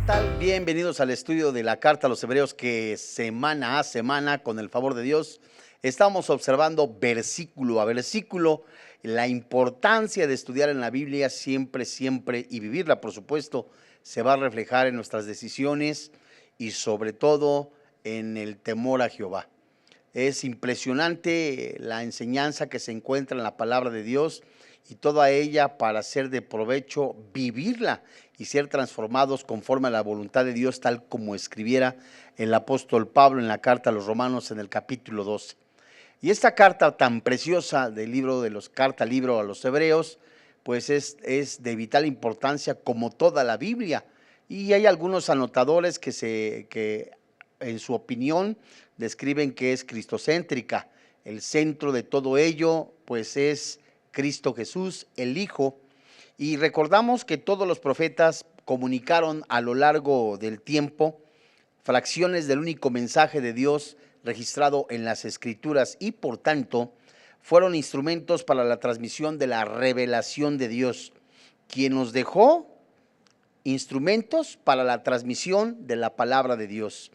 tal? Bienvenidos al estudio de la Carta a los Hebreos que semana a semana, con el favor de Dios, estamos observando versículo a versículo la importancia de estudiar en la Biblia siempre y vivirla, por supuesto, se va a reflejar en nuestras decisiones y sobre todo en el temor a Jehová. Es impresionante la enseñanza que se encuentra en la palabra de Dios y toda ella para ser de provecho, vivirla y ser transformados conforme a la voluntad de Dios, tal como escribiera el apóstol Pablo en la carta a los Romanos en el capítulo 12. Y esta carta tan preciosa del libro de los libro a los Hebreos, pues es de vital importancia como toda la Biblia. Y hay algunos anotadores que en su opinión describen que es cristocéntrica. El centro de todo ello pues es Cristo Jesús, el Hijo. Y recordamos que todos los profetas comunicaron a lo largo del tiempo fracciones del único mensaje de Dios registrado en las Escrituras y por tanto fueron instrumentos para la transmisión de la revelación de Dios, quien nos dejó instrumentos para la transmisión de la palabra de Dios.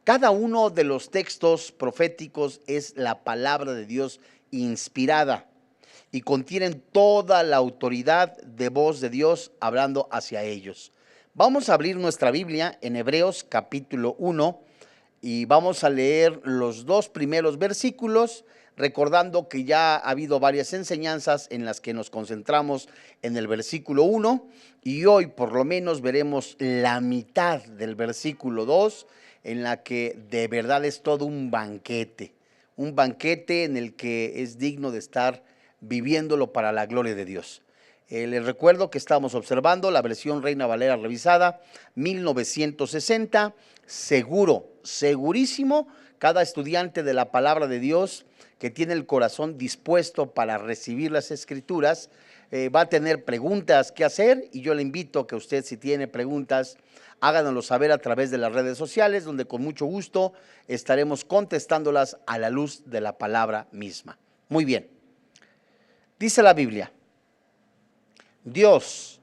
Cada uno de los textos proféticos es la palabra de Dios inspirada y contienen toda la autoridad de voz de Dios hablando hacia ellos. Vamos a abrir nuestra Biblia en Hebreos capítulo 1 y vamos a leer los dos primeros versículos, recordando que ya ha habido varias enseñanzas en las que nos concentramos en el versículo 1 y hoy por lo menos veremos la mitad del versículo 2, en la que de verdad es todo un banquete en el que es digno de estar viviéndolo para la gloria de Dios. Les recuerdo que estamos observando la versión Reina Valera revisada 1960, segurísimo, cada estudiante de la palabra de Dios que tiene el corazón dispuesto para recibir las Escrituras, va a tener preguntas que hacer y yo le invito a que usted, si tiene preguntas, háganoslo saber a través de las redes sociales, donde con mucho gusto estaremos contestándolas a la luz de la palabra misma. Muy bien. Dice la Biblia: Dios,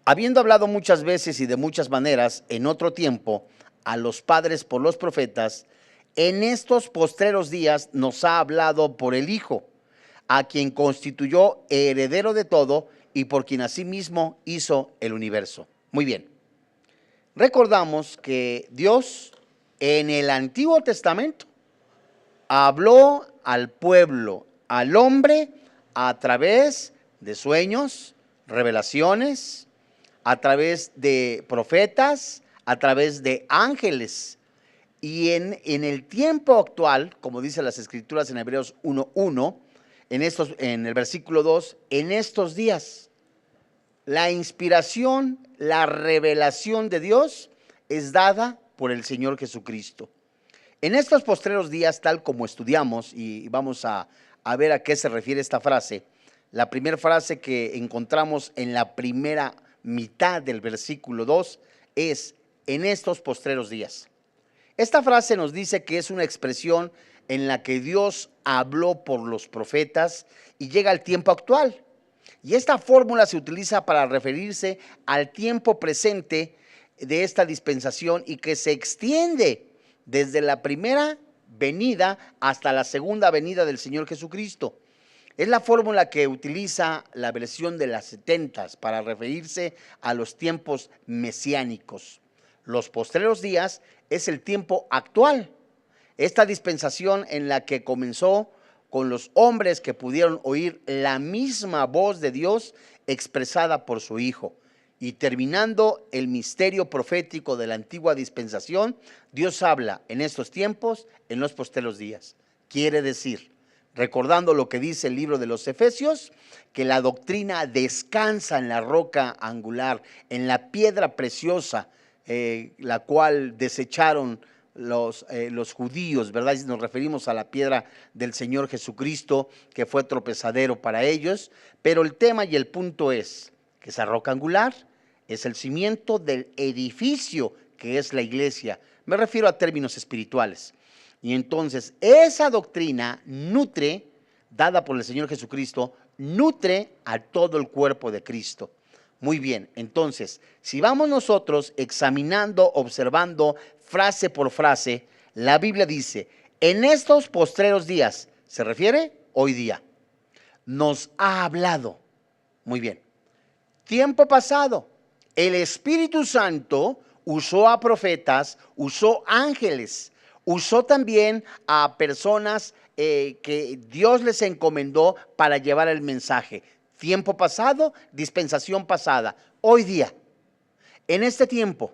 habiendo hablado muchas veces y de muchas maneras en otro tiempo a los padres por los profetas, en estos postreros días nos ha hablado por el Hijo, a quien constituyó heredero de todo y por quien asimismo hizo el universo. Muy bien. Recordamos que Dios en el Antiguo Testamento habló al pueblo, al hombre, a través de sueños, revelaciones, a través de profetas, a través de ángeles. Y en el tiempo actual, como dice las Escrituras en Hebreos 1:1, en el versículo 2, en estos días, la inspiración, la revelación de Dios es dada por el Señor Jesucristo. En estos postreros días, tal como estudiamos, y vamos a ver a qué se refiere esta frase, la primera frase que encontramos en la primera mitad del versículo 2 es: en estos postreros días. Esta frase nos dice que es una expresión en la que Dios habló por los profetas y llega al tiempo actual. Y esta fórmula se utiliza para referirse al tiempo presente de esta dispensación y que se extiende desde la primera venida hasta la segunda venida del Señor Jesucristo. Es la fórmula que utiliza la versión de las 70 para referirse a los tiempos mesiánicos. Los postreros días es el tiempo actual. Esta dispensación en la que comenzó con los hombres que pudieron oír la misma voz de Dios expresada por su Hijo. Y terminando el misterio profético de la antigua dispensación, Dios habla en estos tiempos, en los postreros días. Quiere decir, recordando lo que dice el libro de los Efesios, que la doctrina descansa en la roca angular, en la piedra preciosa, la cual desecharon los judíos, ¿verdad? Nos referimos a la piedra del Señor Jesucristo, que fue tropezadero para ellos, pero el tema y el punto es que esa roca angular es el cimiento del edificio que es la iglesia. Me refiero a términos espirituales. Y entonces esa doctrina nutre, dada por el Señor Jesucristo, nutre a todo el cuerpo de Cristo. Muy bien, entonces, si vamos nosotros examinando, observando frase por frase, la Biblia dice, en estos postreros días, ¿se refiere? Hoy día, nos ha hablado. Muy bien. Tiempo pasado, el Espíritu Santo usó a profetas, usó ángeles, usó también a personas que Dios les encomendó para llevar el mensaje. Tiempo pasado, dispensación pasada. Hoy día, en este tiempo,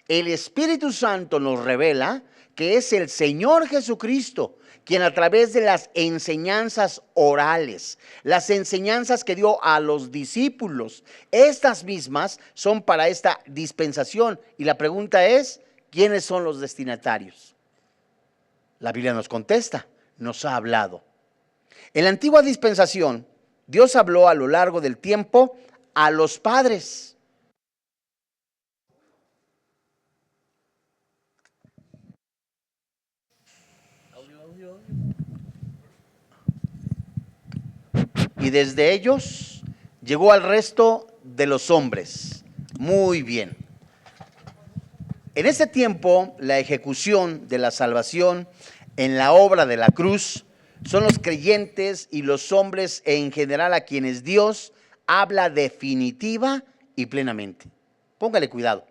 el Espíritu Santo nos revela que es el Señor Jesucristo quien a través de las enseñanzas orales, las enseñanzas que dio a los discípulos, estas mismas son para esta dispensación. Y la pregunta es, ¿quiénes son los destinatarios? La Biblia nos contesta, nos ha hablado. En la antigua dispensación, Dios habló a lo largo del tiempo a los padres. Y desde ellos llegó al resto de los hombres. Muy bien. En ese tiempo, la ejecución de la salvación en la obra de la cruz son los creyentes y los hombres en general a quienes Dios habla definitiva y plenamente. Póngale cuidado.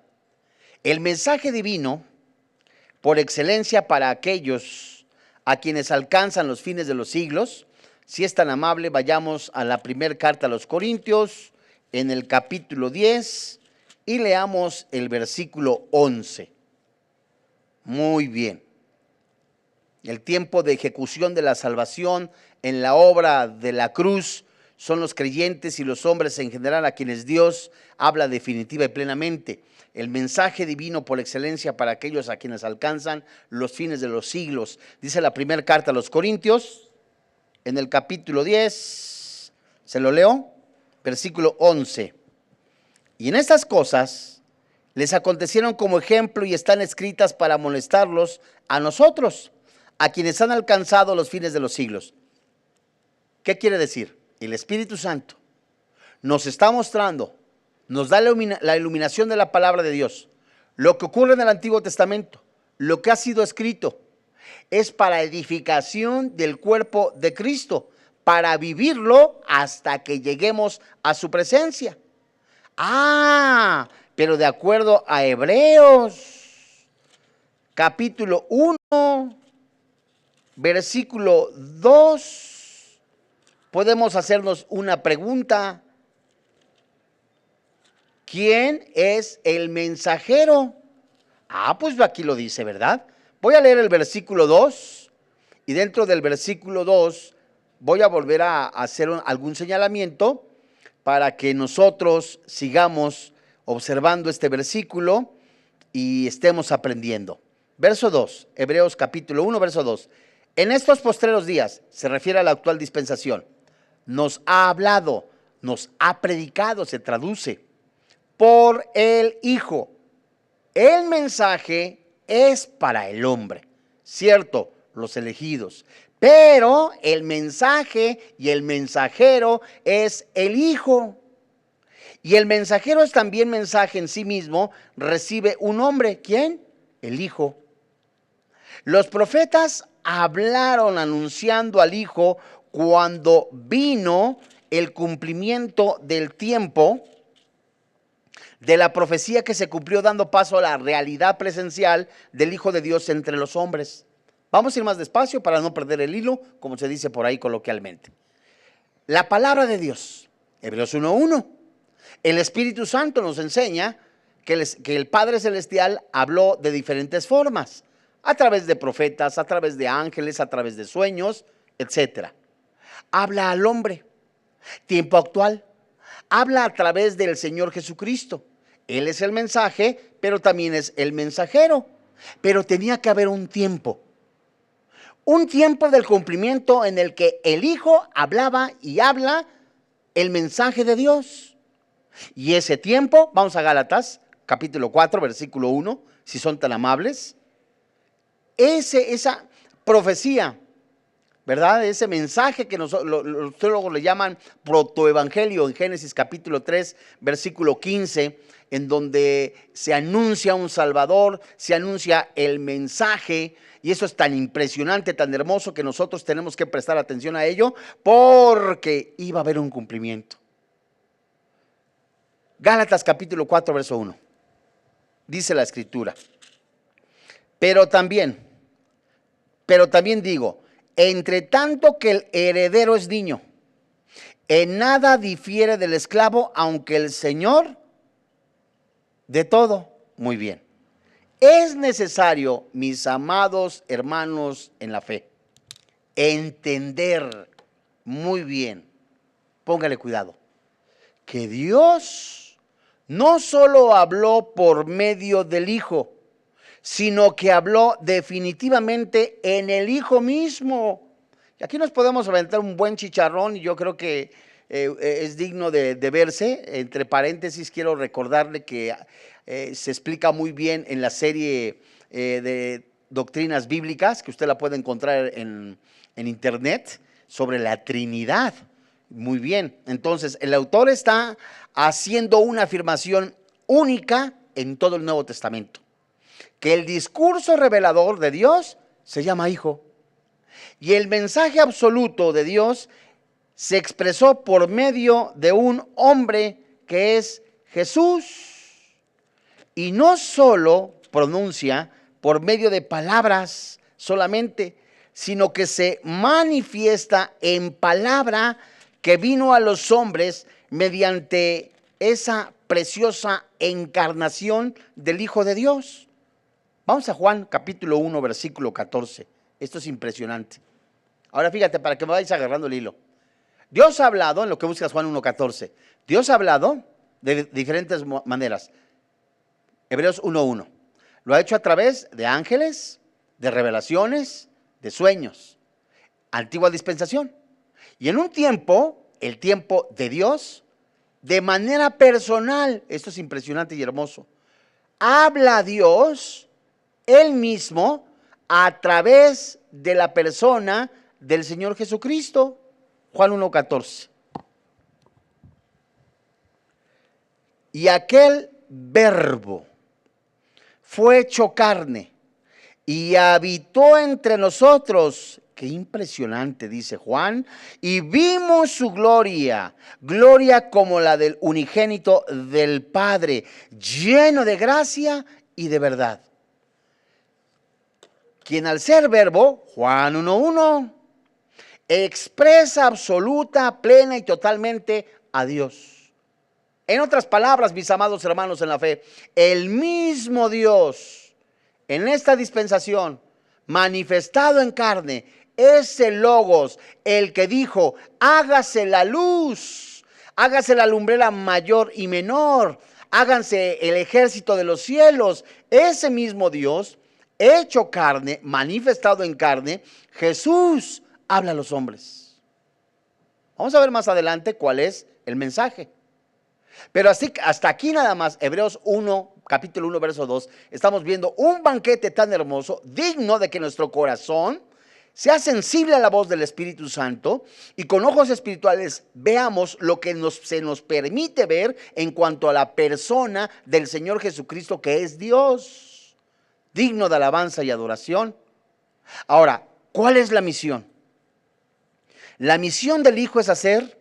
El mensaje divino, por excelencia para aquellos a quienes alcanzan los fines de los siglos, si es tan amable, vayamos a la primera carta a los Corintios, en el capítulo 10, y leamos el versículo 11. Muy bien. El tiempo de ejecución de la salvación en la obra de la cruz son los creyentes y los hombres en general a quienes Dios habla definitiva y plenamente. El mensaje divino por excelencia para aquellos a quienes alcanzan los fines de los siglos. Dice la primera carta a los Corintios, en el capítulo 10, se lo leo, versículo 11. Y en estas cosas les acontecieron como ejemplo y están escritas para amonestarlos a nosotros, a quienes han alcanzado los fines de los siglos. ¿Qué quiere decir? El Espíritu Santo nos está mostrando, nos da la iluminación de la palabra de Dios. Lo que ocurre en el Antiguo Testamento, lo que ha sido escrito, es para edificación del cuerpo de Cristo, para vivirlo hasta que lleguemos a su presencia. Pero de acuerdo a Hebreos, capítulo 1, versículo 2, podemos hacernos una pregunta. ¿Quién es el mensajero? Pues aquí lo dice, ¿verdad? Voy a leer el versículo 2 y dentro del versículo 2 voy a volver a hacer algún señalamiento para que nosotros sigamos observando este versículo y estemos aprendiendo. Verso 2, Hebreos capítulo 1, verso 2. En estos postreros días, se refiere a la actual dispensación, nos ha hablado, nos ha predicado, se traduce, por el Hijo. El mensaje es para el hombre, cierto, los elegidos, pero el mensaje y el mensajero es el Hijo. Y el mensajero es también mensaje en sí mismo, recibe un hombre. ¿Quién? El Hijo. Los profetas hablaron anunciando al Hijo cuando vino el cumplimiento del tiempo de la profecía que se cumplió, dando paso a la realidad presencial del Hijo de Dios entre los hombres. Vamos a ir más despacio para no perder el hilo, como se dice por ahí coloquialmente. La palabra de Dios, Hebreos 1:1. El Espíritu Santo nos enseña que el Padre Celestial habló de diferentes formas, a través de profetas, a través de ángeles, a través de sueños, etc. Habla al hombre, tiempo actual. Habla a través del Señor Jesucristo. Él es el mensaje, pero también es el mensajero. Pero tenía que haber un tiempo del cumplimiento en el que el Hijo hablaba y habla el mensaje de Dios. Y ese tiempo, vamos a Gálatas, capítulo 4, versículo 1, si son tan amables. Esa profecía ¿verdad? Ese mensaje que los teólogos le llaman protoevangelio en Génesis capítulo 3, versículo 15, en donde se anuncia un Salvador, se anuncia el mensaje, y eso es tan impresionante, tan hermoso, que nosotros tenemos que prestar atención a ello, porque iba a haber un cumplimiento. Gálatas capítulo 4, verso 1, dice la Escritura: pero también digo, entre tanto que el heredero es niño, en nada difiere del esclavo, aunque el Señor de todo. Muy bien. Es necesario, mis amados hermanos en la fe, entender muy bien, póngale cuidado, que Dios no solo habló por medio del Hijo, sino que habló definitivamente en el Hijo mismo. Y aquí nos podemos aventar un buen chicharrón, y yo creo que es digno de verse. Entre paréntesis, quiero recordarle que se explica muy bien en la serie de doctrinas bíblicas, que usted la puede encontrar en internet, sobre la Trinidad. Muy bien, entonces el autor está haciendo una afirmación única en todo el Nuevo Testamento, que el discurso revelador de Dios se llama Hijo, y el mensaje absoluto de Dios se expresó por medio de un hombre que es Jesús, y no solo pronuncia por medio de palabras solamente, sino que se manifiesta en palabra que vino a los hombres mediante esa preciosa encarnación del Hijo de Dios. Vamos a Juan capítulo 1, versículo 14. Esto es impresionante. Ahora fíjate, para que me vayas agarrando el hilo. Dios ha hablado, en lo que buscas Juan 1:14, Dios ha hablado de diferentes maneras. Hebreos 1:1. Lo ha hecho a través de ángeles, de revelaciones, de sueños. Antigua dispensación. Y en un tiempo, el tiempo de Dios, de manera personal, esto es impresionante y hermoso, habla Dios Él mismo a través de la persona del Señor Jesucristo. Juan 1:14. Y aquel verbo fue hecho carne y habitó entre nosotros. Qué impresionante, dice Juan. Y vimos su gloria, gloria como la del unigénito del Padre, lleno de gracia y de verdad. Quien al ser verbo, Juan 1:1, expresa absoluta, plena y totalmente a Dios. En otras palabras, mis amados hermanos en la fe, el mismo Dios en esta dispensación, manifestado en carne, es el Logos, el que dijo: hágase la luz, hágase la lumbrera mayor y menor, háganse el ejército de los cielos. Ese mismo Dios, hecho carne, manifestado en carne, Jesús, habla a los hombres. Vamos a ver más adelante cuál es el mensaje. Pero así, hasta aquí nada más, Hebreos 1, capítulo 1, verso 2, estamos viendo un banquete tan hermoso, digno de que nuestro corazón sea sensible a la voz del Espíritu Santo, y con ojos espirituales veamos lo que se nos permite ver en cuanto a la persona del Señor Jesucristo, que es Dios, digno de alabanza y adoración. Ahora, ¿cuál es la misión? La misión del Hijo es hacer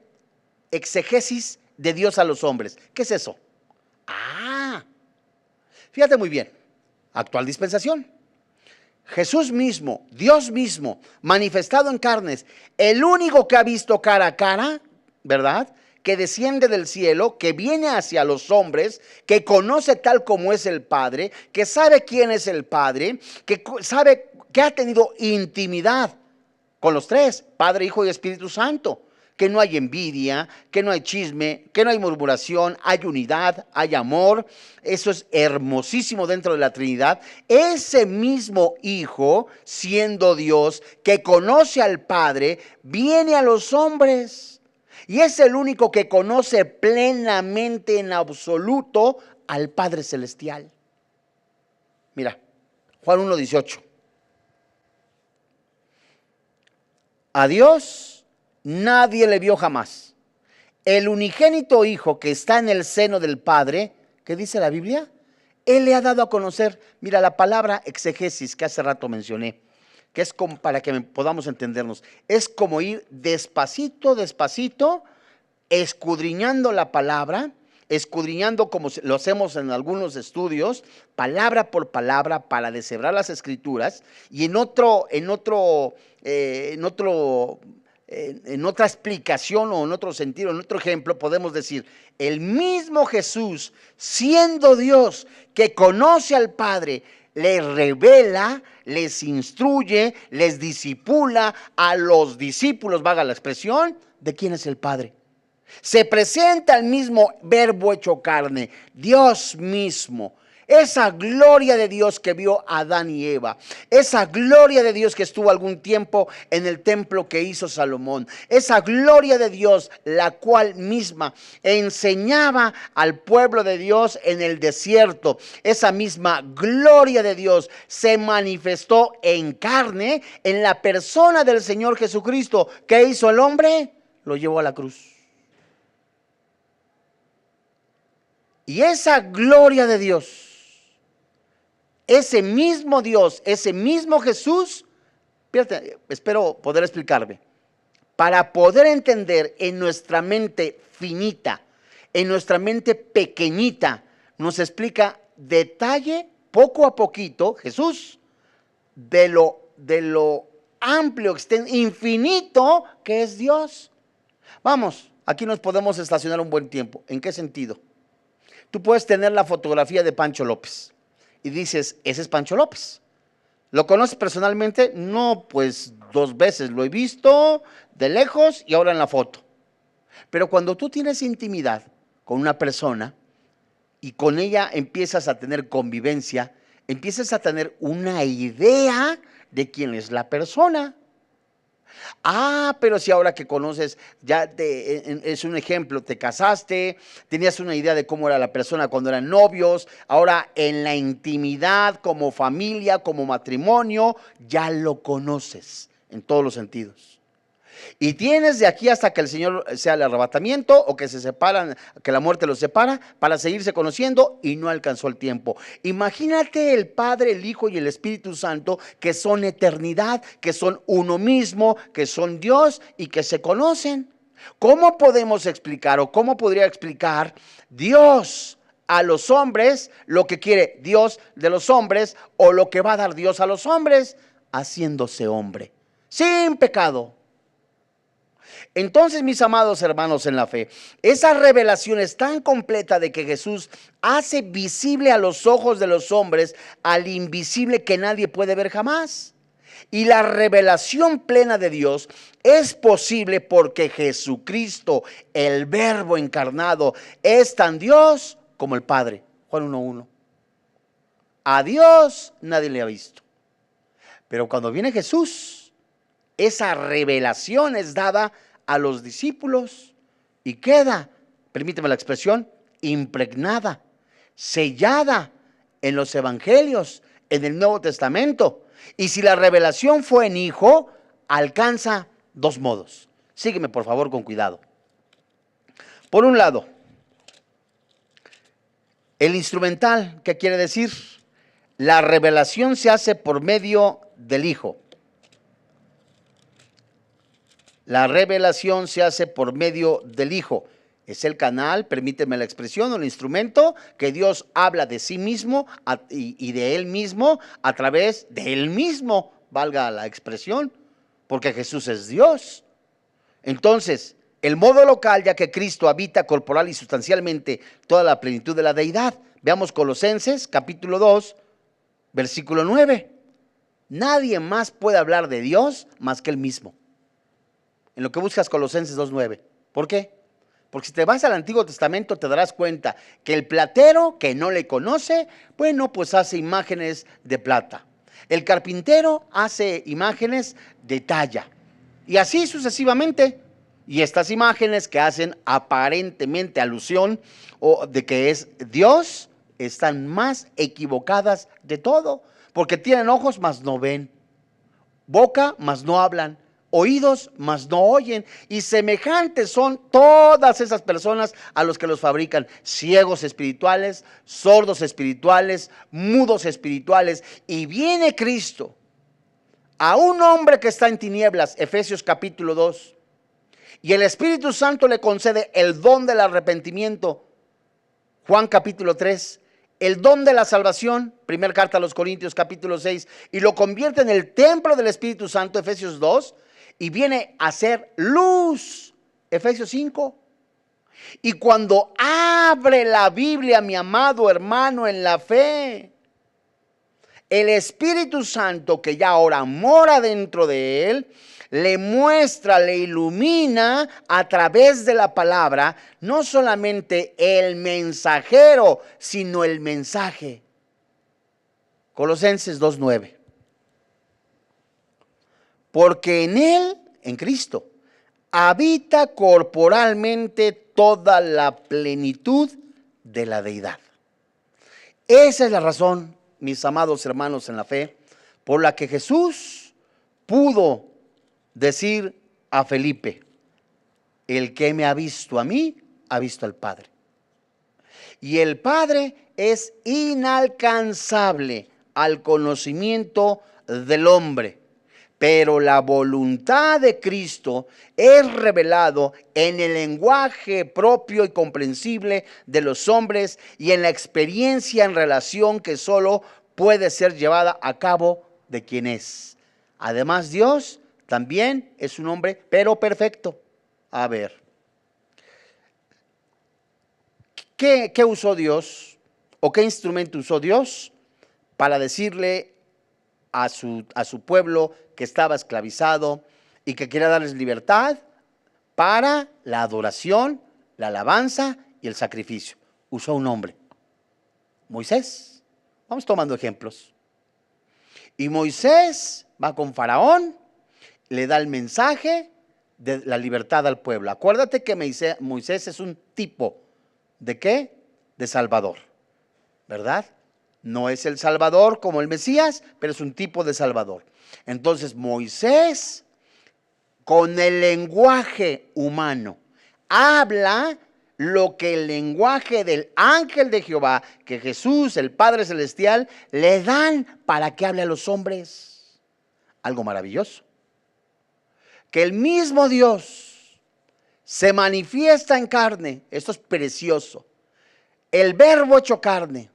exegesis de Dios a los hombres. ¿Qué es eso? Fíjate muy bien, actual dispensación. Jesús mismo, Dios mismo, manifestado en carnes, el único que ha visto cara a cara, ¿verdad?, que desciende del cielo, que viene hacia los hombres, que conoce tal como es el Padre, que sabe quién es el Padre, que sabe que ha tenido intimidad con los tres, Padre, Hijo y Espíritu Santo, que no hay envidia, que no hay chisme, que no hay murmuración, hay unidad, hay amor. Eso es hermosísimo dentro de la Trinidad. Ese mismo Hijo, siendo Dios, que conoce al Padre, viene a los hombres, y es el único que conoce plenamente, en absoluto, al Padre Celestial. Mira, Juan 1:18. A Dios nadie le vio jamás. El unigénito Hijo que está en el seno del Padre, ¿qué dice la Biblia? Él le ha dado a conocer. Mira, la palabra exegesis que hace rato mencioné, que es como para que podamos entendernos, es como ir despacito, despacito, escudriñando la palabra, escudriñando como lo hacemos en algunos estudios, palabra por palabra para deshebrar las escrituras, y en otra explicación o en otro sentido, en otro ejemplo, podemos decir, el mismo Jesús, siendo Dios, que conoce al Padre, les revela, les instruye, les disipula a los discípulos, valga la expresión, de quién es el Padre. Se presenta el mismo Verbo hecho carne, Dios mismo. Esa gloria de Dios que vio a Adán y Eva, esa gloria de Dios que estuvo algún tiempo en el templo que hizo Salomón, esa gloria de Dios la cual misma enseñaba al pueblo de Dios en el desierto, esa misma gloria de Dios se manifestó en carne en la persona del Señor Jesucristo. ¿Qué hizo el hombre? Lo llevó a la cruz. Y esa gloria de Dios, ese mismo Dios, ese mismo Jesús, fíjate, espero poder explicarme, para poder entender en nuestra mente finita, en nuestra mente pequeñita, nos explica detalle, poco a poquito, Jesús, de lo amplio, infinito que es Dios. Vamos, aquí nos podemos estacionar un buen tiempo. ¿En qué sentido? Tú puedes tener la fotografía de Pancho López y dices, ese es Pancho López. ¿Lo conoces personalmente? No, pues 2 veces lo he visto de lejos y ahora en la foto. Pero cuando tú tienes intimidad con una persona y con ella empiezas a tener convivencia, empiezas a tener una idea de quién es la persona. Ah, pero si ahora que conoces, es un ejemplo, te casaste, tenías una idea de cómo era la persona cuando eran novios, ahora en la intimidad, como familia, como matrimonio, ya lo conoces en todos los sentidos. Y tienes de aquí hasta que el Señor sea el arrebatamiento o que se separan, que la muerte los separa para seguirse conociendo y no alcanzó el tiempo. Imagínate el Padre, el Hijo y el Espíritu Santo que son eternidad, que son uno mismo, que son Dios y que se conocen. ¿Cómo podemos explicar o cómo podría explicar Dios a los hombres lo que quiere Dios de los hombres o lo que va a dar Dios a los hombres? Haciéndose hombre, sin pecado. Entonces, mis amados hermanos en la fe, esa revelación es tan completa de que Jesús hace visible a los ojos de los hombres al invisible que nadie puede ver jamás. Y la revelación plena de Dios es posible porque Jesucristo, el Verbo encarnado, es tan Dios como el Padre. Juan 1:1. A Dios nadie le ha visto. Pero cuando viene Jesús, esa revelación es dada a los discípulos y queda, permíteme la expresión, impregnada, sellada en los evangelios, en el Nuevo Testamento. Y si la revelación fue en Hijo, alcanza 2 modos. Sígueme por favor con cuidado. Por un lado, el instrumental, ¿qué quiere decir? La revelación se hace por medio del Hijo. La revelación se hace por medio del Hijo. Es el canal, permíteme la expresión, o el instrumento que Dios habla de sí mismo y de Él mismo a través de Él mismo, valga la expresión, porque Jesús es Dios. Entonces, el modo local, ya que Cristo habita corporal y sustancialmente toda la plenitud de la deidad. Veamos Colosenses capítulo 2, versículo 9. Nadie más puede hablar de Dios más que Él mismo. En lo que buscas Colosenses 2:9. ¿Por qué? Porque si te vas al Antiguo Testamento te darás cuenta que el platero que no le conoce, bueno, pues hace imágenes de plata. El carpintero hace imágenes de talla. Y así sucesivamente. Y estas imágenes que hacen aparentemente alusión o de que es Dios, están más equivocadas de todo. Porque tienen ojos, mas no ven. Boca, mas no hablan. oídos, mas no oyen. Y semejantes son todas esas personas a los que los fabrican: ciegos espirituales, sordos espirituales, mudos espirituales. Y viene Cristo a un hombre que está en tinieblas, Efesios capítulo 2, y el Espíritu Santo le concede el don del arrepentimiento, Juan capítulo 3, el don de la salvación, primera carta a los Corintios capítulo 6, y lo convierte en el templo del Espíritu Santo, Efesios 2, y viene a ser luz, Efesios 5. Y cuando abre la Biblia, mi amado hermano en la fe, el Espíritu Santo, que ya ahora mora dentro de él, le muestra, le ilumina a través de la palabra, no solamente el mensajero, sino el mensaje. Colosenses 2:9. Porque en él, en Cristo, habita corporalmente toda la plenitud de la deidad. Esa es la razón, mis amados hermanos en la fe, por la que Jesús pudo decir a Felipe: el que me ha visto a mí, ha visto al Padre. Y el Padre es inalcanzable al conocimiento del hombre, pero la voluntad de Cristo es revelado en el lenguaje propio y comprensible de los hombres y en la experiencia en relación que solo puede ser llevada a cabo de quien es. Además, Dios también es un hombre, pero perfecto. A ver, ¿qué usó Dios o qué instrumento usó Dios para decirle a su pueblo que estaba esclavizado y que quería darles libertad para la adoración, la alabanza y el sacrificio? Usó un hombre, Moisés. Vamos tomando ejemplos. Y Moisés va con Faraón, le da el mensaje de la libertad al pueblo. Acuérdate que Moisés es un tipo ¿de qué? De Salvador, ¿verdad? No es el Salvador como el Mesías, pero es un tipo de Salvador. Entonces Moisés, con el lenguaje humano, habla lo que el lenguaje del ángel de Jehová, que Jesús, el Padre Celestial, le dan para que hable a los hombres. Algo maravilloso. Que el mismo Dios se manifiesta en carne. Esto es precioso. El Verbo hecho carne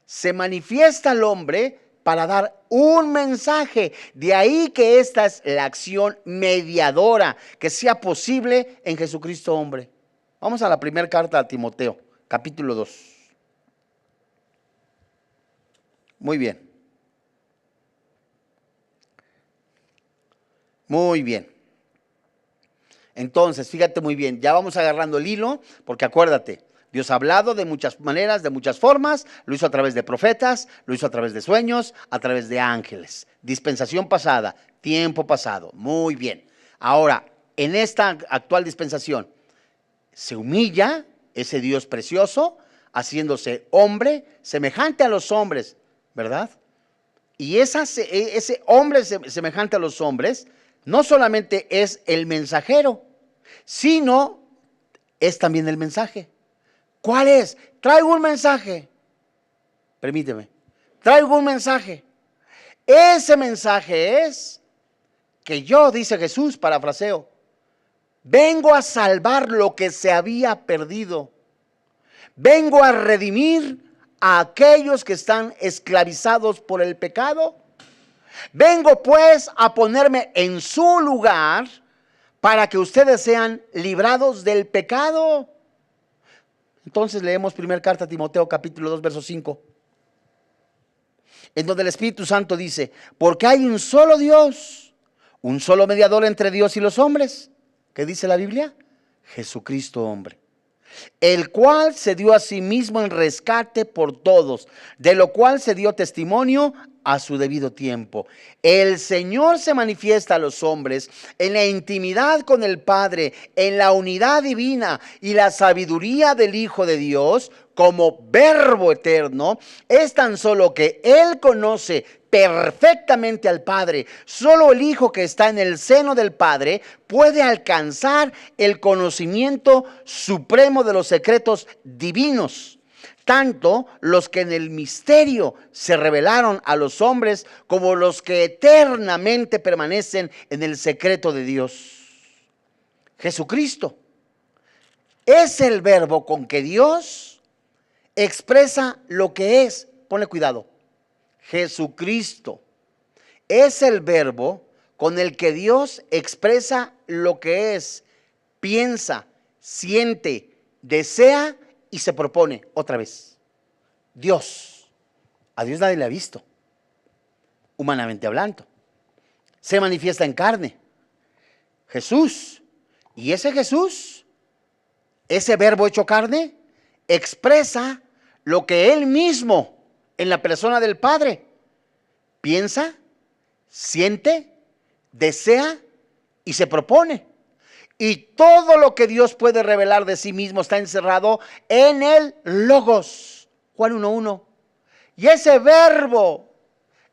se manifiesta al hombre para dar un mensaje. De ahí que esta es la acción mediadora, que sea posible en Jesucristo hombre. Vamos a la primera carta a Timoteo, capítulo 2. Muy bien. Muy bien. Entonces, fíjate muy bien, ya vamos agarrando el hilo, porque acuérdate, Dios ha hablado de muchas maneras, de muchas formas, lo hizo a través de profetas, lo hizo a través de sueños, a través de ángeles. Dispensación pasada, tiempo pasado, muy bien. Ahora, en esta actual dispensación, se humilla ese Dios precioso, haciéndose hombre, semejante a los hombres, ¿verdad? Y ese hombre semejante a los hombres, no solamente es el mensajero, sino es también el mensaje. ¿Cuál es? Traigo un mensaje. Permíteme. Traigo un mensaje. Ese mensaje es que yo, dice Jesús, parafraseo, vengo a salvar lo que se había perdido. Vengo a redimir a aquellos que están esclavizados por el pecado. Vengo pues a ponerme en su lugar para que ustedes sean librados del pecado. Entonces leemos primera carta a Timoteo capítulo 2 verso 5, en donde el Espíritu Santo dice: porque hay un solo Dios, un solo mediador entre Dios y los hombres. ¿Qué dice la Biblia? Jesucristo hombre, el cual se dio a sí mismo en rescate por todos, de lo cual se dio testimonio a su debido tiempo. El Señor se manifiesta a los hombres en la intimidad con el Padre, en la unidad divina y la sabiduría del Hijo de Dios como Verbo eterno. Es tan solo que Él conoce perfectamente al Padre. Solo el Hijo que está en el seno del Padre puede alcanzar el conocimiento supremo de los secretos divinos, tanto los que en el misterio se revelaron a los hombres como los que eternamente permanecen en el secreto de Dios. Jesucristo es el verbo con que Dios expresa lo que es. Ponle cuidado. Jesucristo es el verbo con el que Dios expresa lo que es, piensa, siente, desea y se propone. Otra vez, Dios. A Dios nadie le ha visto, humanamente hablando. Se manifiesta en carne. Jesús. Y ese Jesús, ese verbo hecho carne, expresa lo que Él mismo en la persona del Padre piensa, siente, desea y se propone. Y todo lo que Dios puede revelar de sí mismo está encerrado en el Logos. Juan 1:1. Y ese verbo,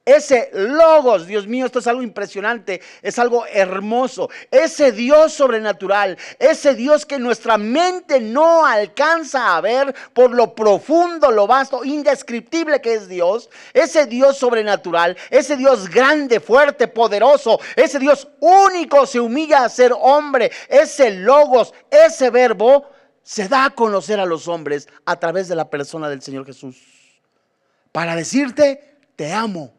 ese Logos, Dios mío, esto es algo impresionante, es algo hermoso. Ese Dios sobrenatural, ese Dios que nuestra mente no alcanza a ver por lo profundo, lo vasto, indescriptible que es Dios. Ese Dios sobrenatural, ese Dios grande, fuerte, poderoso, ese Dios único se humilla a ser hombre. Ese Logos, ese verbo se da a conocer a los hombres a través de la persona del Señor Jesús. Para decirte, te amo.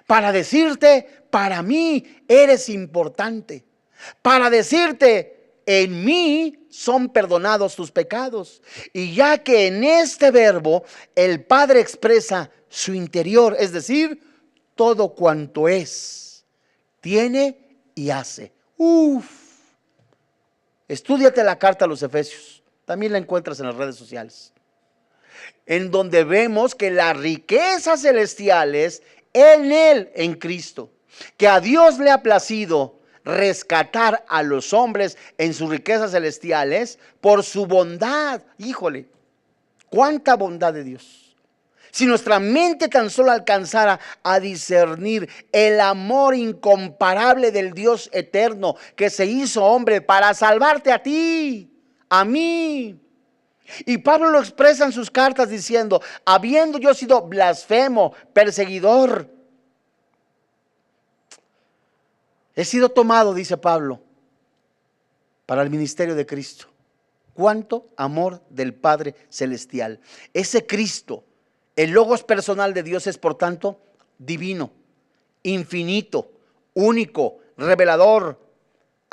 Para decirte, para mí eres importante. Para decirte, en mí son perdonados tus pecados. Y ya que en este verbo el Padre expresa su interior, es decir, todo cuanto es, tiene y hace. Estúdiate la carta a los Efesios. También la encuentras en las redes sociales. En donde vemos que las riquezas celestiales en Él, en Cristo, que a Dios le ha placido rescatar a los hombres en sus riquezas celestiales por su bondad. Híjole, cuánta bondad de Dios. Si nuestra mente tan solo alcanzara a discernir el amor incomparable del Dios eterno que se hizo hombre para salvarte a ti, a mí. Y Pablo lo expresa en sus cartas diciendo, habiendo yo sido blasfemo, perseguidor, he sido tomado, dice Pablo, para el ministerio de Cristo. Cuánto amor del Padre Celestial. Ese Cristo, el Logos personal de Dios, es por tanto divino, infinito, único, revelador,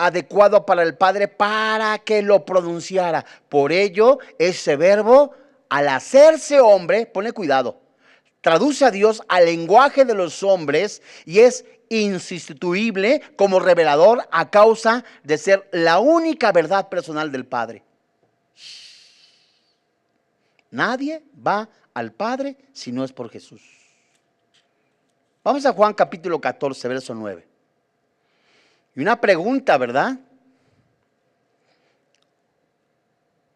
adecuado para el Padre para que lo pronunciara. Por ello, ese verbo, al hacerse hombre, pone cuidado, traduce a Dios al lenguaje de los hombres y es insustituible como revelador a causa de ser la única verdad personal del Padre. Nadie va al Padre si no es por Jesús. Vamos a Juan capítulo 14, verso 9. Y una pregunta, ¿verdad?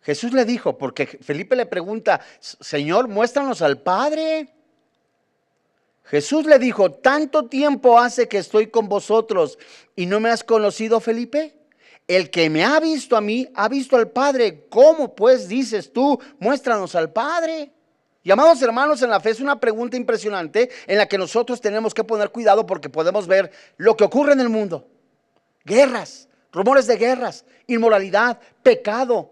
Jesús le dijo, porque Felipe le pregunta, Señor, muéstranos al Padre. Jesús le dijo, ¿tanto tiempo hace que estoy con vosotros y no me has conocido, Felipe? El que me ha visto a mí, ha visto al Padre. ¿Cómo pues dices tú, muéstranos al Padre? Y amados hermanos, en la fe es una pregunta impresionante en la que nosotros tenemos que poner cuidado porque podemos ver lo que ocurre en el mundo. Guerras, rumores de guerras, inmoralidad, pecado,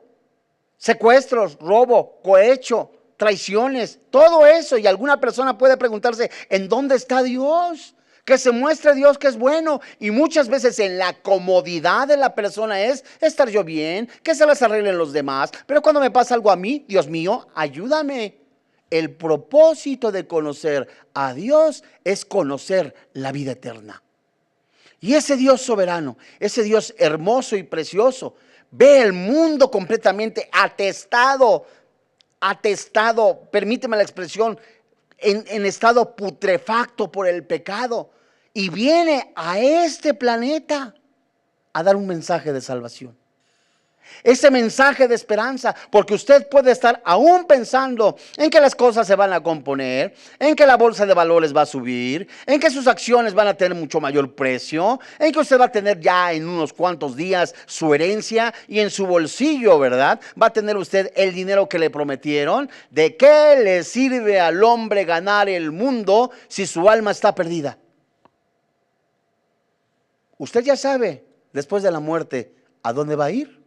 secuestros, robo, cohecho, traiciones, todo eso. Y alguna persona puede preguntarse, ¿en dónde está Dios? Que se muestre Dios que es bueno. Y muchas veces en la comodidad de la persona es estar yo bien, que se las arreglen los demás. Pero cuando me pasa algo a mí, Dios mío, ayúdame. El propósito de conocer a Dios es conocer la vida eterna. Y ese Dios soberano, ese Dios hermoso y precioso, ve el mundo completamente atestado, permíteme la expresión, en estado putrefacto por el pecado. Y viene a este planeta a dar un mensaje de salvación. ese mensaje de esperanza, porque usted puede estar aún pensando en que las cosas se van a componer, en que la bolsa de valores va a subir, en que sus acciones van a tener mucho mayor precio, en que usted va a tener ya en unos cuantos días su herencia y en su bolsillo, ¿verdad? Va a tener usted el dinero que le prometieron. ¿De qué le sirve al hombre ganar el mundo si su alma está perdida? Usted ya sabe, después de la muerte, ¿a dónde va a ir?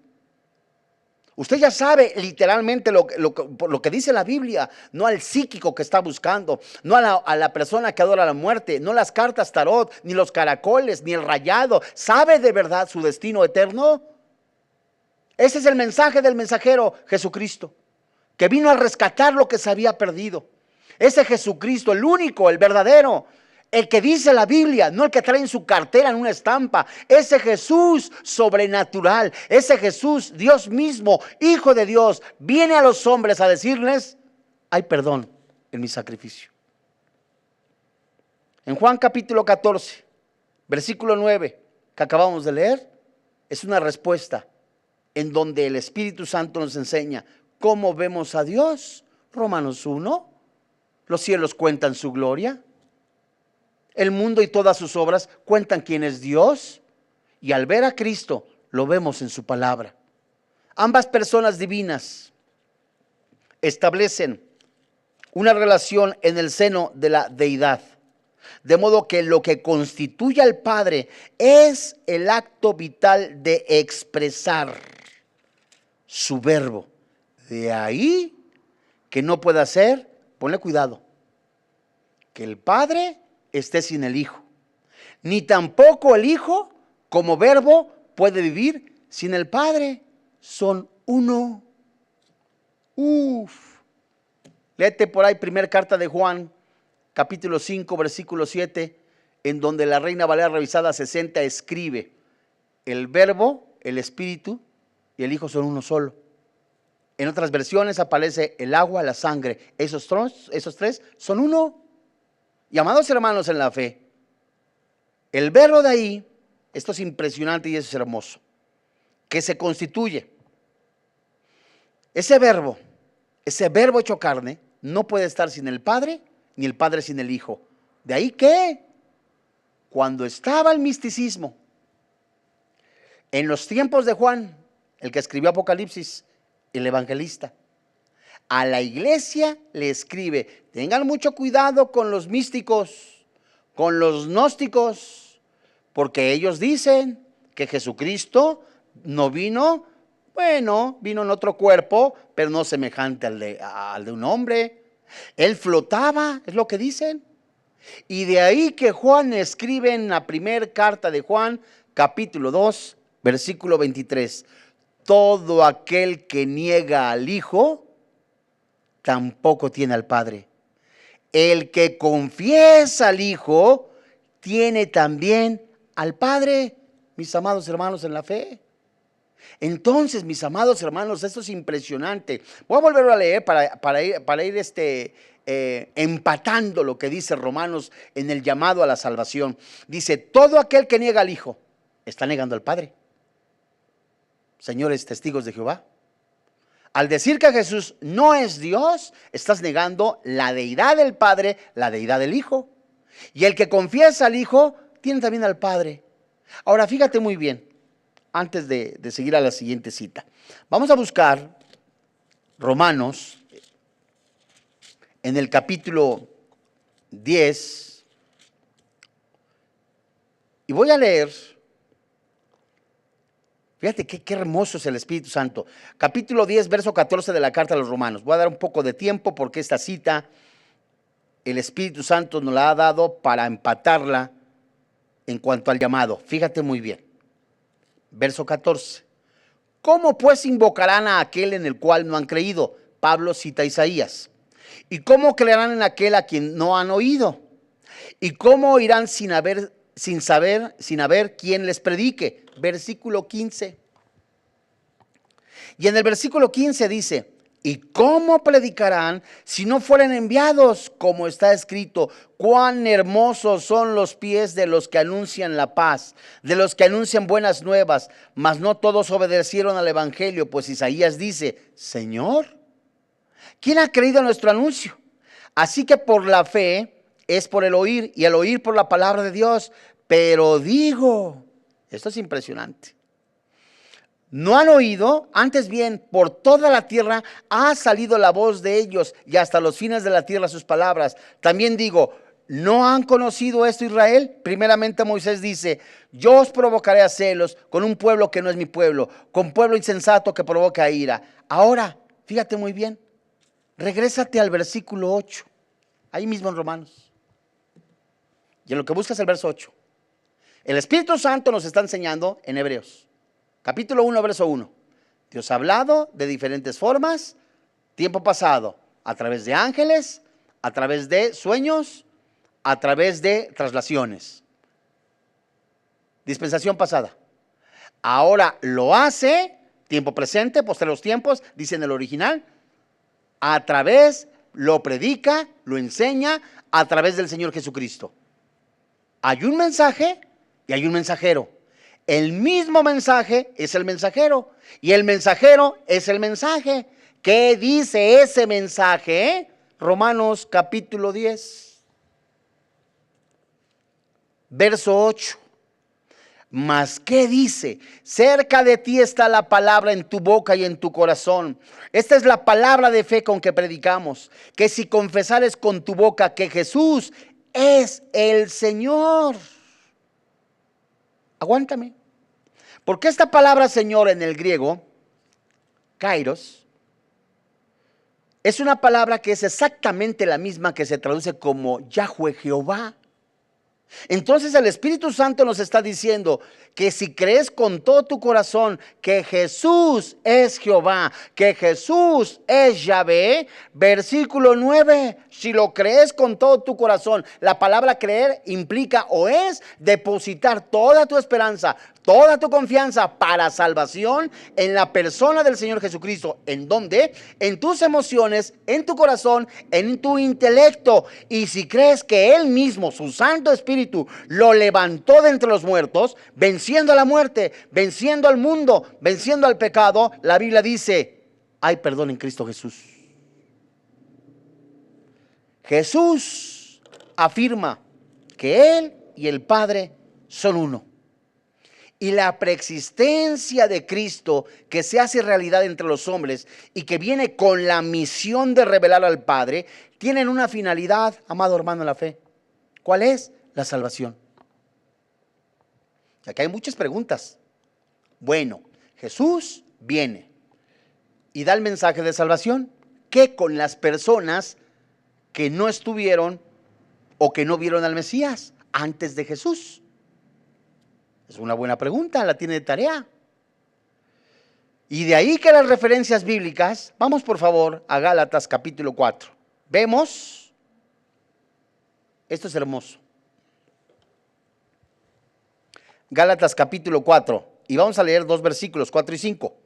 Usted ya sabe literalmente lo que dice la Biblia, no al psíquico que está buscando, no a la persona que adora la muerte, no las cartas tarot, ni los caracoles, ni el rayado. ¿Sabe de verdad su destino eterno? Ese es el mensaje del mensajero Jesucristo, que vino a rescatar lo que se había perdido. Ese Jesucristo, el único, el verdadero, el que dice la Biblia, no el que trae en su cartera en una estampa. Ese Jesús sobrenatural, ese Jesús, Dios mismo, Hijo de Dios, viene a los hombres a decirles: hay perdón en mi sacrificio. En Juan capítulo 14, versículo 9, que acabamos de leer, es una respuesta en donde el Espíritu Santo nos enseña cómo vemos a Dios. Romanos 1, los cielos cuentan su gloria. El mundo y todas sus obras cuentan quién es Dios, y al ver a Cristo lo vemos en su palabra. Ambas personas divinas establecen una relación en el seno de la deidad, de modo que lo que constituye al Padre es el acto vital de expresar su verbo. De ahí que no pueda ser, ponle cuidado, que el Padre esté sin el Hijo, ni tampoco el Hijo como verbo puede vivir sin el Padre. Son uno. Léete por ahí primera carta de Juan, capítulo 5, versículo 7, en donde la Reina Valera revisada 60 escribe: el verbo, el espíritu y el Hijo son uno solo. En otras versiones aparece el agua, la sangre. Esos tres son uno. Y amados hermanos en la fe, el verbo de ahí, esto es impresionante y eso es hermoso, que se constituye. Ese verbo hecho carne, no puede estar sin el Padre, ni el Padre sin el Hijo. De ahí que, cuando estaba el misticismo, en los tiempos de Juan, el que escribió Apocalipsis, el evangelista, a la iglesia le escribe: tengan mucho cuidado con los místicos, con los gnósticos, porque ellos dicen que Jesucristo no vino, vino en otro cuerpo, pero no semejante al de un hombre. Él flotaba, es lo que dicen. Y de ahí que Juan escribe en la primera carta de Juan, capítulo 2, versículo 23: todo aquel que niega al Hijo, tampoco tiene al Padre. El que confiesa al Hijo, tiene también al Padre. Mis amados hermanos en la fe. Entonces, mis amados hermanos, esto es impresionante. Voy a volverlo a leer para ir empatando lo que dice Romanos en el llamado a la salvación. Dice: todo aquel que niega al Hijo está negando al Padre. Señores testigos de Jehová, al decir que Jesús no es Dios, estás negando la deidad del Padre, la deidad del Hijo. Y el que confiesa al Hijo, tiene también al Padre. Ahora, fíjate muy bien, antes de seguir a la siguiente cita. Vamos a buscar Romanos, en el capítulo 10, y voy a leer. Fíjate qué hermoso es el Espíritu Santo. Capítulo 10, verso 14 de la carta a los Romanos. Voy a dar un poco de tiempo porque esta cita el Espíritu Santo nos la ha dado para empatarla en cuanto al llamado. Fíjate muy bien. Verso 14. ¿Cómo pues invocarán a aquel en el cual no han creído? Pablo cita a Isaías. ¿Y cómo creerán en aquel a quien no han oído? ¿Y cómo oirán sin haber quien les predique? Versículo 15. Y en el versículo 15 dice: ¿Y cómo predicarán si no fueren enviados? Como está escrito, cuán hermosos son los pies de los que anuncian la paz, de los que anuncian buenas nuevas, mas no todos obedecieron al evangelio, pues Isaías dice, Señor, ¿quién ha creído a nuestro anuncio? Así que por la fe es por el oír, y el oír por la palabra de Dios. Pero digo, esto es impresionante, no han oído, antes bien, por toda la tierra ha salido la voz de ellos, y hasta los fines de la tierra sus palabras. También digo, ¿no han conocido esto Israel? Primeramente Moisés dice, yo os provocaré a celos con un pueblo que no es mi pueblo, con pueblo insensato que provoca ira. Ahora, fíjate muy bien, regrésate al versículo 8, ahí mismo en Romanos, y en lo que buscas el verso 8. El Espíritu Santo nos está enseñando en Hebreos. Capítulo 1, verso 1. Dios ha hablado de diferentes formas, tiempo pasado, a través de ángeles, a través de sueños, a través de traslaciones. Dispensación pasada. Ahora lo hace, tiempo presente, posteriores tiempos, dice en el original, a través, lo predica, lo enseña, a través del Señor Jesucristo. Hay un mensaje y hay un mensajero. El mismo mensaje es el mensajero y el mensajero es el mensaje. ¿Qué dice ese mensaje? Romanos capítulo 10, verso 8. Mas, ¿qué dice? Cerca de ti está la palabra en tu boca y en tu corazón. Esta es la palabra de fe con que predicamos, que si confesares con tu boca que Jesús es el Señor. Aguántame. Porque esta palabra Señor en el griego, kairos, es una palabra que es exactamente la misma que se traduce como Yahweh Jehová. Entonces el Espíritu Santo nos está diciendo que si crees con todo tu corazón que Jesús es Jehová, que Jesús es Yahvé, versículo 9, si lo crees con todo tu corazón, la palabra creer implica o es depositar toda tu esperanza, toda tu confianza para salvación en la persona del Señor Jesucristo. ¿En dónde? En tus emociones, en tu corazón, en tu intelecto. Y si crees que Él mismo, su Santo Espíritu, lo levantó de entre los muertos, venciendo a la muerte, venciendo al mundo, venciendo al pecado, la Biblia dice, hay perdón en Cristo Jesús. Jesús afirma que Él y el Padre son uno. Y la preexistencia de Cristo que se hace realidad entre los hombres y que viene con la misión de revelar al Padre, tienen una finalidad, amado hermano en la fe. ¿Cuál es? La salvación. Aquí hay muchas preguntas. Bueno, Jesús viene y da el mensaje de salvación. ¿Qué con las personas que no estuvieron o que no vieron al Mesías antes de Jesús? Es una buena pregunta, la tiene de tarea. Y de ahí que las referencias bíblicas, vamos por favor a Gálatas capítulo 4. Vemos, esto es hermoso. Gálatas capítulo 4, y vamos a leer dos versículos, 4 y 5.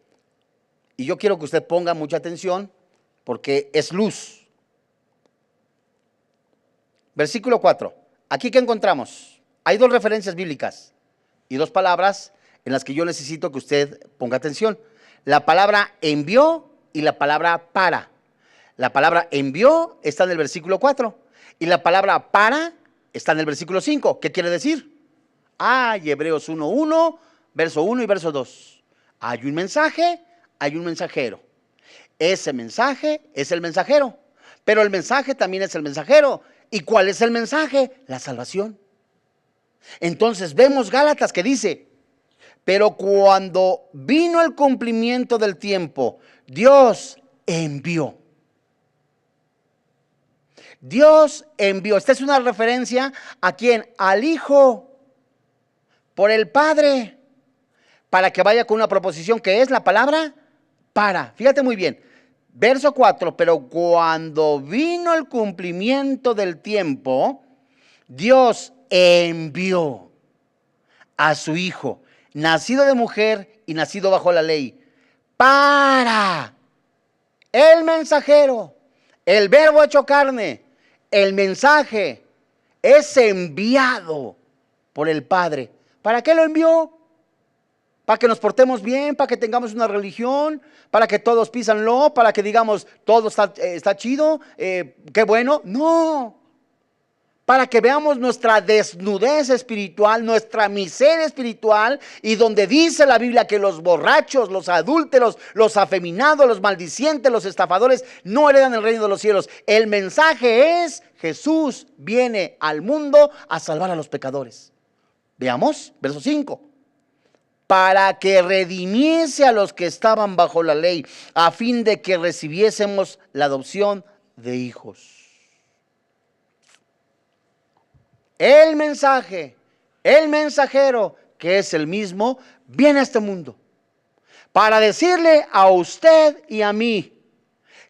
Y yo quiero que usted ponga mucha atención porque es luz. Versículo 4, aquí que encontramos, hay dos referencias bíblicas y dos palabras en las que yo necesito que usted ponga atención. La palabra envió y la palabra para. La palabra envió está en el versículo 4 y la palabra para está en el versículo 5. ¿Qué quiere decir? Hay Hebreos 1:1, verso 1 y verso 2. Hay un mensaje, hay un mensajero. Ese mensaje es el mensajero, pero el mensaje también es el mensajero. ¿Y cuál es el mensaje? La salvación. Entonces vemos Gálatas que dice, pero cuando vino el cumplimiento del tiempo, Dios envió. Dios envió. Esta es una referencia a quién, al Hijo, por el Padre, para que vaya con una proposición que es la palabra para. Fíjate muy bien. Verso 4, pero cuando vino el cumplimiento del tiempo, Dios envió a su Hijo, nacido de mujer y nacido bajo la ley, para El mensajero, el verbo hecho carne, el mensaje es enviado por el Padre. ¿Para qué lo envió? Para que nos portemos bien, para que tengamos una religión, para que todos písanlo, para que digamos todo está chido, qué bueno. No, para que veamos nuestra desnudez espiritual, nuestra miseria espiritual, y donde dice la Biblia que los borrachos, los adúlteros, los afeminados, los maldicientes, los estafadores no heredan el reino de los cielos. El mensaje es: Jesús viene al mundo a salvar a los pecadores. Veamos, verso 5. Para que redimiese a los que estaban bajo la ley, a fin de que recibiésemos la adopción de hijos. El mensaje, el mensajero, que es el mismo, viene a este mundo para decirle a usted y a mí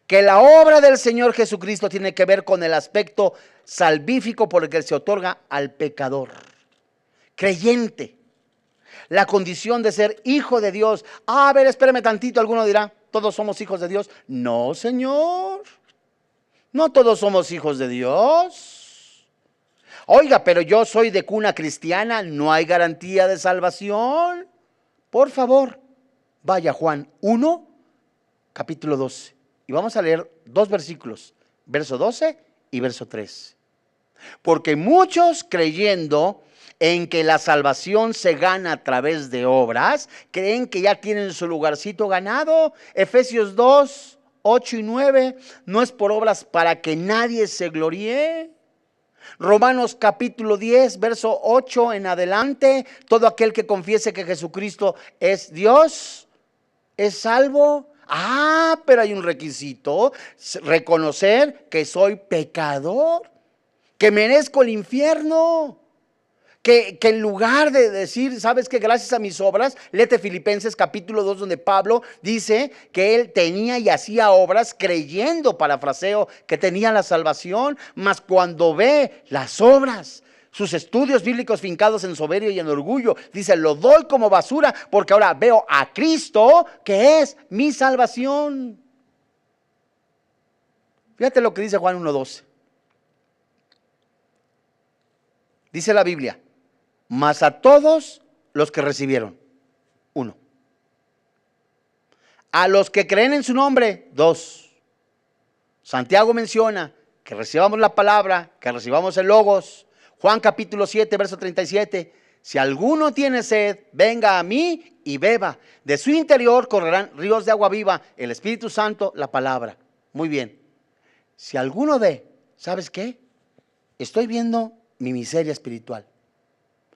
que la obra del Señor Jesucristo tiene que ver con el aspecto salvífico por el que se otorga al pecador creyente la condición de ser hijo de Dios. A ver, espérame tantito, alguno dirá, ¿todos somos hijos de Dios? No, Señor, no todos somos hijos de Dios. Oiga, pero yo soy de cuna cristiana, ¿no hay garantía de salvación? Por favor, vaya Juan 1, capítulo 12. Y vamos a leer dos versículos, verso 12 y verso 13. Porque muchos, creyendo en que la salvación se gana a través de obras, creen que ya tienen su lugarcito ganado. Efesios 2, 8 y 9, no es por obras para que nadie se gloríe. Romanos capítulo 10, verso 8 en adelante, todo aquel que confiese que Jesucristo es Dios, es salvo. Pero hay un requisito: reconocer que soy pecador, que merezco el infierno. Que en lugar de decir, ¿sabes qué? Gracias a mis obras, léete Filipenses capítulo 2, donde Pablo dice que él tenía y hacía obras creyendo, parafraseo, que tenía la salvación, mas cuando ve las obras, sus estudios bíblicos fincados en soberbia y en orgullo, dice, lo doy como basura porque ahora veo a Cristo, que es mi salvación. Fíjate lo que dice Juan 1:12. Dice la Biblia: mas a todos los que recibieron, 1. A los que creen en su nombre, 2. Santiago menciona que recibamos la palabra, que recibamos el logos. Juan capítulo 7, verso 37. Si alguno tiene sed, venga a mí y beba. De su interior correrán ríos de agua viva. El Espíritu Santo, la palabra. Muy bien. Si alguno ve, ¿sabes qué? Estoy viendo mi miseria espiritual.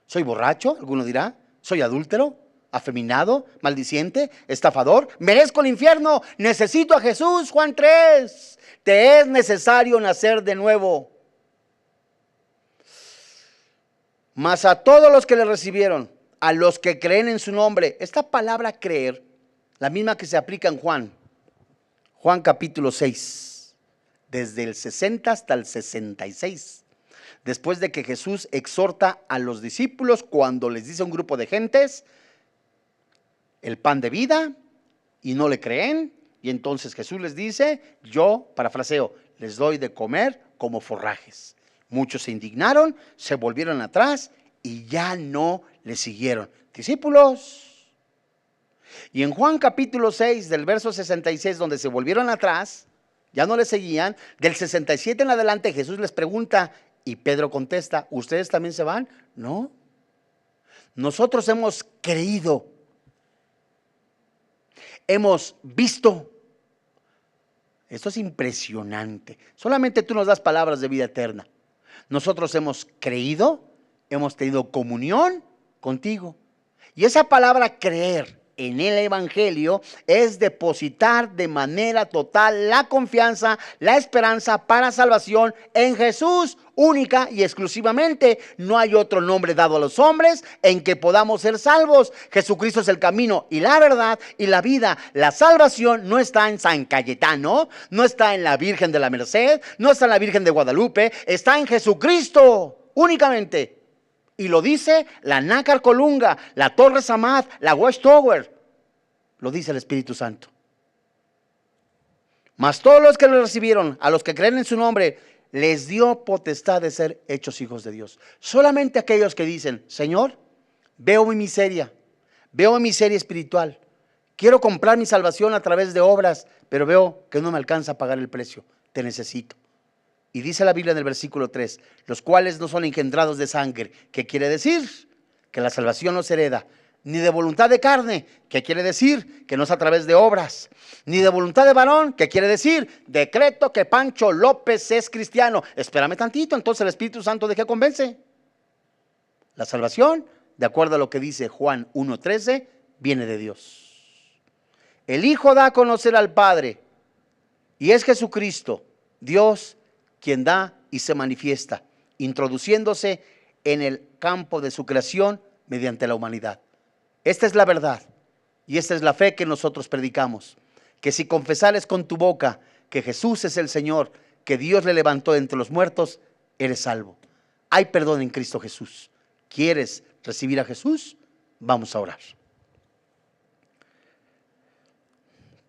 ¿Soy borracho? Alguno dirá. ¿Soy adúltero? ¿Afeminado? ¿Maldiciente? ¿Estafador? ¿Merezco el infierno? Necesito a Jesús. Juan 3. Te es necesario nacer de nuevo. Mas a todos los que le recibieron, a los que creen en su nombre. Esta palabra creer, la misma que se aplica en Juan capítulo 6, desde el 60 hasta el 66. Después de que Jesús exhorta a los discípulos cuando les dice a un grupo de gentes el pan de vida y no le creen, y entonces Jesús les dice, yo, parafraseo, les doy de comer como forrajes. Muchos se indignaron, se volvieron atrás y ya no le siguieron. Discípulos. Y en Juan capítulo 6 del verso 66, donde se volvieron atrás, ya no le seguían, del 67 en adelante Jesús les pregunta, y Pedro contesta, ¿ustedes también se van? No. Nosotros hemos creído, hemos visto. Esto es impresionante. Solamente tú nos das palabras de vida eterna. Nosotros hemos creído, hemos tenido comunión contigo. Y esa palabra creer en el Evangelio es depositar de manera total la confianza, la esperanza para salvación en Jesús, única y exclusivamente. No hay otro nombre dado a los hombres en que podamos ser salvos. Jesucristo es el camino y la verdad y la vida. La salvación no está en San Cayetano, no está en la Virgen de la Merced, no está en la Virgen de Guadalupe, está en Jesucristo únicamente. Y lo dice la Nácar Colunga, la Torre Samad, la Watchtower. Lo dice el Espíritu Santo. Mas todos los que lo recibieron, a los que creen en su nombre, les dio potestad de ser hechos hijos de Dios. Solamente aquellos que dicen: Señor, veo mi miseria espiritual. Quiero comprar mi salvación a través de obras, pero veo que no me alcanza a pagar el precio. Te necesito. Y dice la Biblia en el versículo 3, los cuales no son engendrados de sangre. ¿Qué quiere decir? Que la salvación no se hereda, ni de voluntad de carne. ¿Qué quiere decir? Que no es a través de obras. Ni de voluntad de varón. ¿Qué quiere decir? Decreto que Pancho López es cristiano. Espérame tantito, entonces el Espíritu Santo ¿de qué convence? La salvación, de acuerdo a lo que dice Juan 1:13, viene de Dios. El Hijo da a conocer al Padre, y es Jesucristo, Dios, quien da y se manifiesta, introduciéndose en el campo de su creación mediante la humanidad. Esta es la verdad y esta es la fe que nosotros predicamos, que si confesares con tu boca que Jesús es el Señor, que Dios le levantó de entre los muertos, eres salvo. Hay perdón en Cristo Jesús. ¿Quieres recibir a Jesús? Vamos a orar.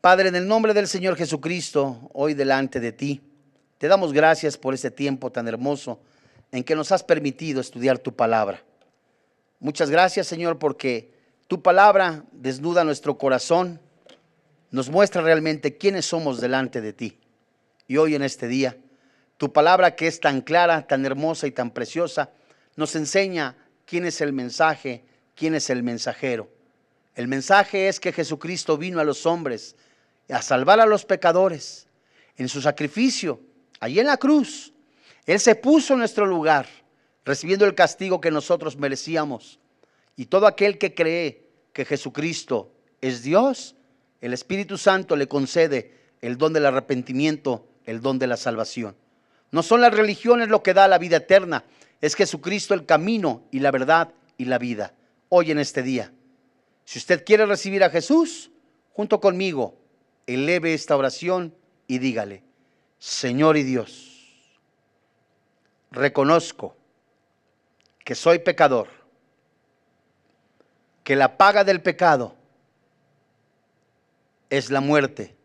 Padre, en el nombre del Señor Jesucristo, hoy delante de ti, te damos gracias por este tiempo tan hermoso en que nos has permitido estudiar tu palabra. Muchas gracias, Señor, porque tu palabra desnuda nuestro corazón, nos muestra realmente quiénes somos delante de ti. Y hoy en este día, tu palabra que es tan clara, tan hermosa y tan preciosa, nos enseña quién es el mensaje, quién es el mensajero. El mensaje es que Jesucristo vino a los hombres a salvar a los pecadores. En su sacrificio, allí en la cruz, Él se puso en nuestro lugar, recibiendo el castigo que nosotros merecíamos. Y todo aquel que cree que Jesucristo es Dios, el Espíritu Santo le concede el don del arrepentimiento, el don de la salvación. No son las religiones lo que da la vida eterna, es Jesucristo el camino y la verdad y la vida. Hoy en este día, si usted quiere recibir a Jesús, junto conmigo, eleve esta oración y dígale: Señor y Dios, reconozco que soy pecador, que la paga del pecado es la muerte.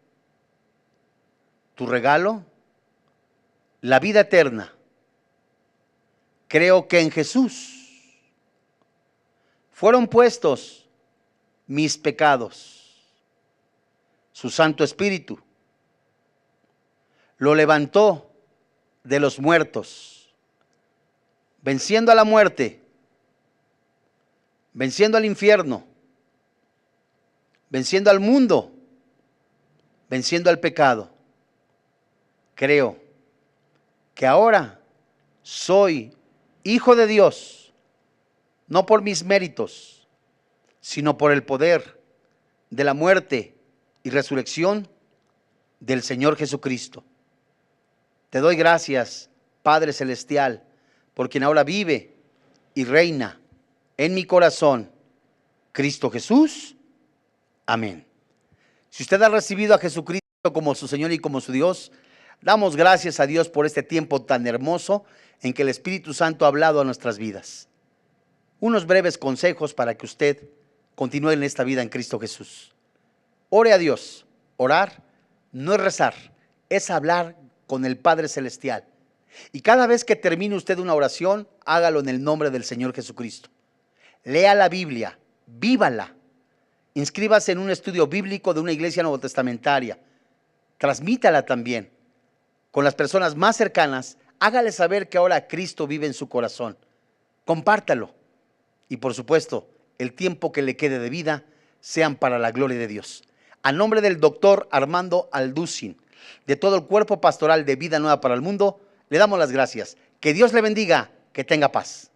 Tu regalo, la vida eterna. Creo que en Jesús fueron puestos mis pecados. Su Santo Espíritu lo levantó de los muertos, venciendo a la muerte, venciendo al infierno, venciendo al mundo, venciendo al pecado. Creo que ahora soy hijo de Dios, no por mis méritos, sino por el poder de la muerte y resurrección del Señor Jesucristo. Te doy gracias, Padre Celestial, por quien ahora vive y reina en mi corazón, Cristo Jesús. Amén. Si usted ha recibido a Jesucristo como su Señor y como su Dios, damos gracias a Dios por este tiempo tan hermoso en que el Espíritu Santo ha hablado a nuestras vidas. Unos breves consejos para que usted continúe en esta vida en Cristo Jesús. Ore a Dios. Orar no es rezar, es hablar con el Padre Celestial. Y cada vez que termine usted una oración, hágalo en el nombre del Señor Jesucristo. Lea la Biblia, vívala. Inscríbase en un estudio bíblico de una iglesia nuevotestamentaria. Transmítala también con las personas más cercanas. Hágale saber que ahora Cristo vive en su corazón. Compártalo. Y por supuesto, el tiempo que le quede de vida sean para la gloria de Dios. A nombre del doctor Armando Alducin, de todo el cuerpo pastoral de Vida Nueva para el Mundo, le damos las gracias. Que Dios le bendiga, que tenga paz.